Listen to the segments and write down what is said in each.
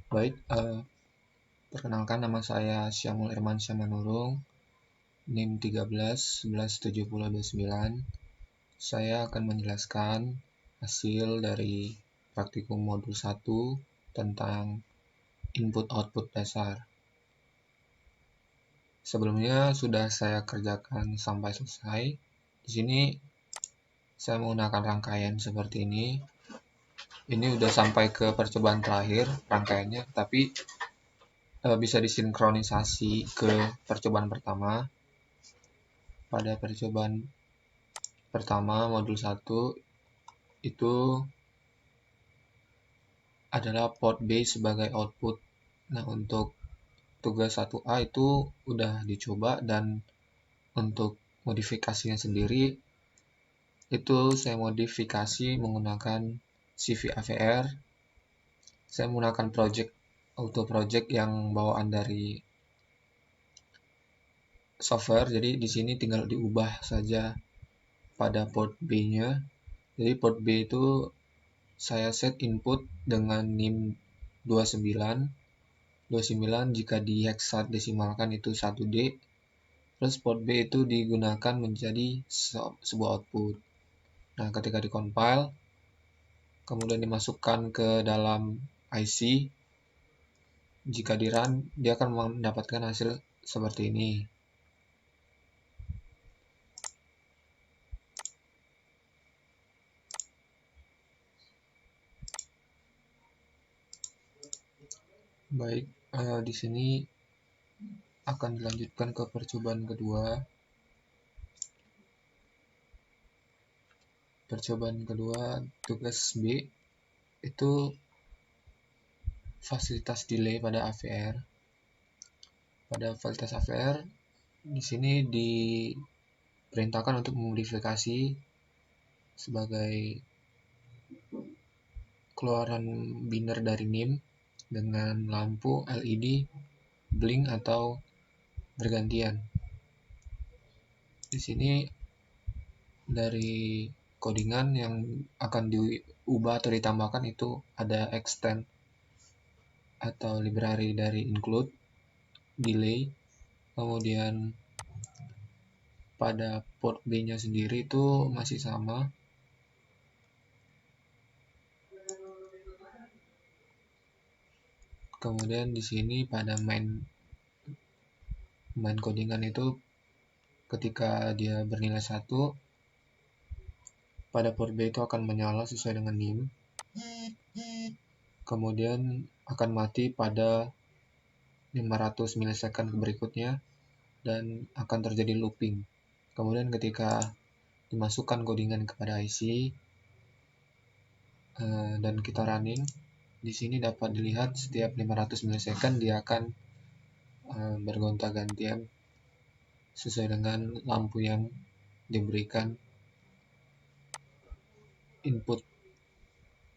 Baik, perkenalkan nama saya Syamul Irman Syamanurung, NIM 13 11 70 29. Saya akan menjelaskan hasil dari praktikum modul 1 tentang input-output dasar. Sebelumnya sudah saya kerjakan sampai selesai. Di sini saya menggunakan rangkaian seperti ini. Ini udah sampai ke percobaan terakhir rangkaiannya, tapi bisa disinkronisasi ke percobaan pertama. Pada percobaan pertama modul 1 itu adalah port B sebagai output. Nah, untuk tugas 1A itu udah dicoba, dan untuk modifikasinya sendiri itu saya modifikasi menggunakan CV AVR. Saya menggunakan auto project yang bawaan dari software, jadi di sini tinggal diubah saja pada port B-nya. Jadi port B itu saya set input dengan NIM 29 jika di hexadesimalkan itu 1D. Terus port B itu digunakan menjadi sebuah output. Nah, ketika di-compile, kemudian dimasukkan ke dalam IC, jika di-run, dia akan mendapatkan hasil seperti ini. Baik, di sini akan dilanjutkan ke percobaan kedua. Percobaan kedua, tugas B, itu fasilitas delay pada AVR. Pada fasilitas AVR, di sini diperintahkan untuk memodifikasi sebagai keluaran biner dari NIM dengan lampu LED blink atau bergantian. Di sini dari codingan yang akan diubah atau ditambahkan itu ada extend atau library dari include, delay, kemudian pada port B-nya sendiri itu masih sama. Kemudian di sini pada main codingan itu ketika dia bernilai 1, pada port B itu akan menyala sesuai dengan NIM. Kemudian akan mati pada 500 milisecond berikutnya dan akan terjadi looping. Kemudian ketika dimasukkan codingan kepada IC dan kita running, di sini dapat dilihat setiap 500 milisecond dia akan bergonta-gantian sesuai dengan lampu yang diberikan input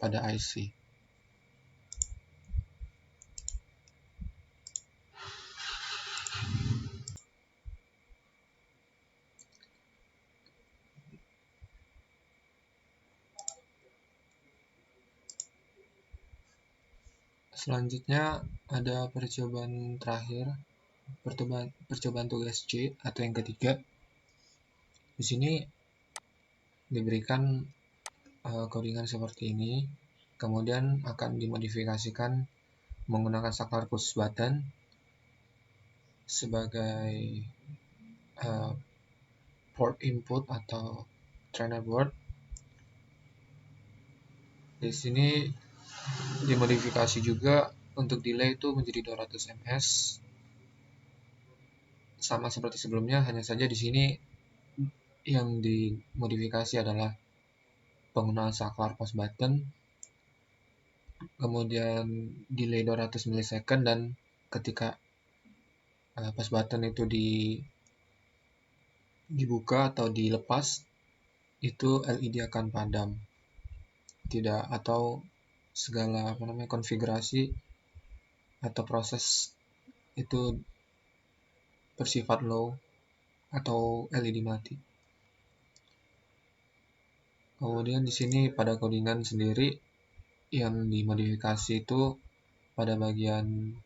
pada IC. Selanjutnya ada percobaan terakhir, percobaan tugas C atau yang ketiga. Di sini diberikan codingan seperti ini, kemudian akan dimodifikasikan menggunakan saklar push button sebagai port input atau trainer board. Di sini dimodifikasi juga untuk delay itu menjadi 200 ms, sama seperti sebelumnya, hanya saja di sini yang dimodifikasi adalah penggunaan saklar push button, kemudian delay 200 milisecond, dan ketika push button itu dibuka atau dilepas, itu LED akan padam. Tidak, atau segala konfigurasi atau proses itu bersifat low atau LED mati. Kemudian di sini pada codingan sendiri yang dimodifikasi itu pada bagian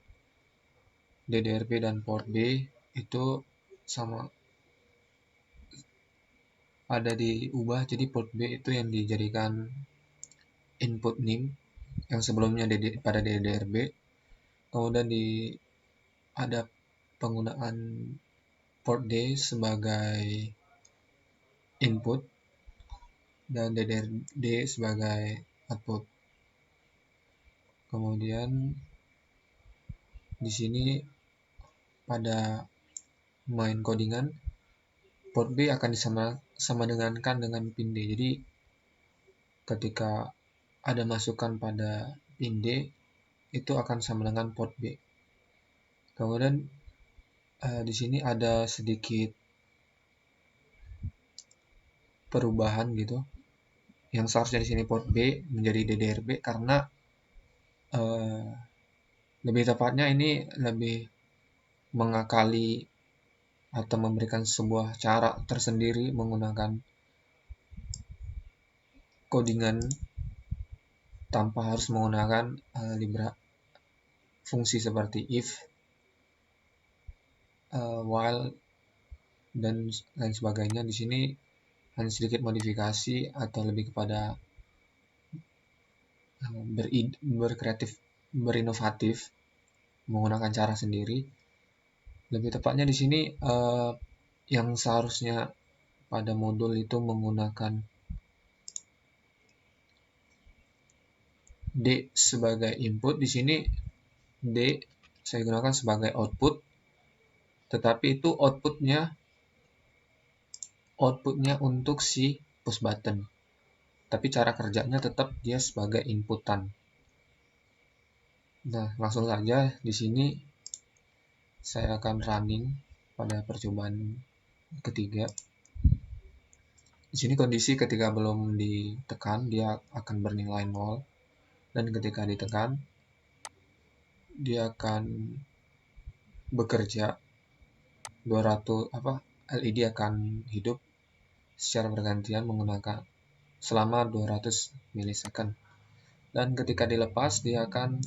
DDRB dan port B itu sama ada diubah, jadi port B itu yang dijadikan input NIM yang sebelumnya pada DDRB, kemudian ada penggunaan port D sebagai input dan DDRD sebagai output. Kemudian di sini pada main codingan port B akan sama dengankan dengan pin D. Jadi ketika ada masukan pada pin D itu akan sama dengan port B. Kemudian di sini ada sedikit perubahan gitu. Yang seharusnya di sini port B menjadi DDRB karena lebih tepatnya ini lebih mengakali atau memberikan sebuah cara tersendiri menggunakan codingan tanpa harus menggunakan fungsi seperti if, while, dan lain sebagainya. Di sini hanya sedikit modifikasi atau lebih kepada berkreatif, berinovatif, menggunakan cara sendiri. Lebih tepatnya di sini yang seharusnya pada modul itu menggunakan D sebagai input, di sini D saya gunakan sebagai output, tetapi itu outputnya untuk si push button, tapi cara kerjanya tetap dia sebagai inputan. Nah, langsung saja di sini saya akan running pada percobaan ketiga. Di sini kondisi ketika belum ditekan dia akan bernilai 0, dan ketika ditekan dia akan bekerja 200 LED akan hidup secara bergantian menggunakan selama 200 milisecond. Dan ketika dilepas dia akan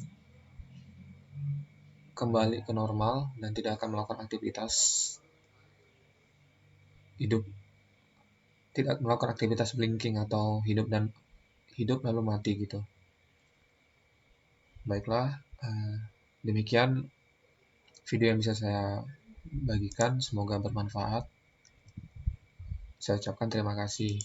kembali ke normal dan tidak akan melakukan aktivitas hidup, tidak melakukan aktivitas blinking atau hidup lalu mati gitu. Baiklah, demikian video yang bisa saya bagikan, semoga bermanfaat. Saya ucapkan terima kasih.